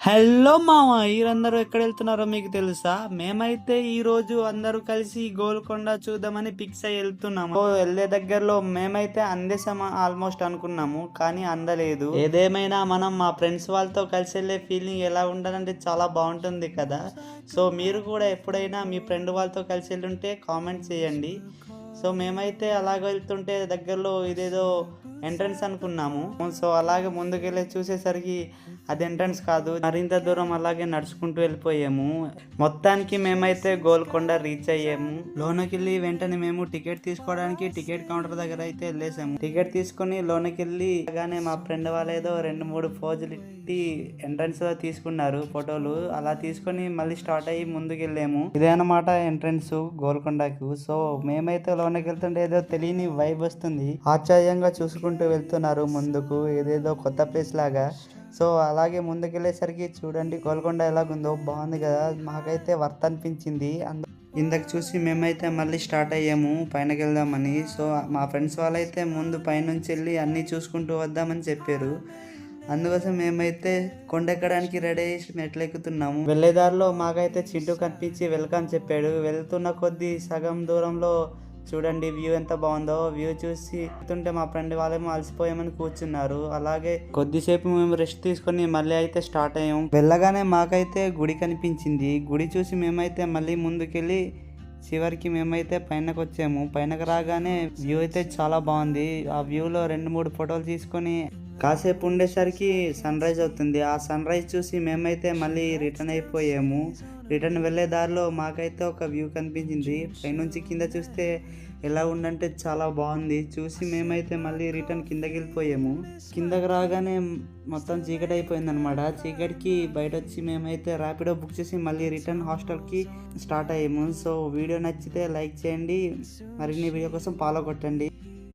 Hello మామ, మీరందరూ ఎక్కడ వెళ్తున్నారో మీకు తెలుసా? మేమైతే ఈ రోజు అందరూ కలిసి గోల్కొండ చూద్దామని ఫిక్స్ అయ్యి వెళ్తున్నాము. వెళ్ళే దగ్గరలో మేమైతే అందేసాము ఆల్మోస్ట్ అనుకున్నాము, కానీ అందలేదు. ఏదేమైనా మనం మా ఫ్రెండ్స్ వాళ్ళతో కలిసి వెళ్ళే ఫీలింగ్ ఎలా ఉండాలంటే చాలా బాగుంటుంది కదా. సో మీరు కూడా ఎప్పుడైనా మీ ఫ్రెండ్ వాళ్ళతో కలిసి వెళ్ళుంటే కామెంట్ చేయండి. సో మేమైతే అలాగ వెళ్తుంటే దగ్గరలో ఇదేదో ఎంట్రన్స్ అనుకున్నాము. సో అలాగే ముందుకెళ్ళి చూసేసరికి అది ఎంట్రన్స్ కాదు, మరింత దూరం అలాగే నడుచుకుంటూ వెళ్ళిపోయాము. మొత్తానికి మేమైతే గోల్కొండ రీచ్ అయ్యాము. లోనకి వెళ్ళి వెంటనే మేము టికెట్ తీసుకోవడానికి టికెట్ కౌంటర్ దగ్గర అయితే వెళ్ళేసాము. టికెట్ తీసుకుని లోనకి వెళ్ళి అలానే మా ఫ్రెండ్ వాళ్ళేదో 2-3 పోజులు ఇట్టి ఎంట్రన్స్ లో తీసుకున్నారు ఫోటోలు. అలా తీసుకొని మళ్ళీ స్టార్ట్ అయ్యి ముందుకు వెళ్ళాము. ఇదే అన్నమాట ఎంట్రన్స్ గోల్కొండకు. సో మేమైతే లోనకి వెళ్తుంటే ఏదో తెలియని వైబ్ వస్తుంది. ఆశ్చర్యంగా చూసుకుంటూ వెళ్తున్నారు ముందుకు, ఏదేదో కొత్త ప్లేస్ లాగా. సో అలాగే ముందుకెళ్ళేసరికి చూడండి గోల్కొండ ఎలాగుందో, బాగుంది కదా. మాకైతే వర్త్ అనిపించింది. ఇందాక చూసి మేమైతే మళ్ళీ స్టార్ట్ అయ్యాము పైనకి వెళ్దామని. సో మా ఫ్రెండ్స్ వాళ్ళైతే ముందు పైనుంచి వెళ్ళి అన్నీ చూసుకుంటూ వద్దామని చెప్పారు. అందుకోసం మేమైతే కొండెక్కడానికి రెడీ అయ్యి మెట్లు ఎక్కుతున్నాము. వెళ్ళేదారిలో మాకైతే చింటూ కనిపించి వెల్కమ్ చెప్పాడు. వెళ్తున్న కొద్దీ సగం దూరంలో చూడండి వ్యూ ఎంత బాగుందో. వ్యూ చూసి వెళ్తుంటే మా ఫ్రెండ్ వాళ్ళేమో అలసిపోయామని కూర్చున్నారు. అలాగే కొద్దిసేపు మేము రెస్ట్ తీసుకొని మళ్ళీ అయితే స్టార్ట్ అయ్యాము. వెళ్ళగానే మాకైతే గుడి కనిపించింది. గుడి చూసి మేమైతే మళ్ళీ ముందుకెళ్ళి చివరికి మేమైతే పైనకు వచ్చాము. పైనకు రాగానే వ్యూ అయితే చాలా బాగుంది. ఆ వ్యూలో 2-3 ఫోటోలు తీసుకొని కాసేపు ఉండేసరికి సన్ రైజ్ అవుతుంది. ఆ సన్ రైజ్ చూసి మేమైతే మళ్ళీ రిటర్న్ అయిపోయాము. రిటర్న్ వెళ్ళే దారిలో మాకైతే ఒక వ్యూ కనిపించింది. పైనుంచి కింద చూస్తే ఎలా ఉందంటే చాలా బాగుంది. చూసి మేమైతే మళ్ళీ రిటర్న్ కిందకి వెళ్ళిపోయాము. కిందకి రాగానే మొత్తం చీకటి అయిపోయింది అనమాట. చీకటికి బయట వచ్చి మేమైతే ర్యాపిడో బుక్ చేసి మళ్ళీ రిటర్న్ హాస్టల్కి స్టార్ట్ అయ్యాము. సో వీడియో నచ్చితే లైక్ చేయండి, మరిన్ని వీడియో కోసం ఫాలో కొట్టండి.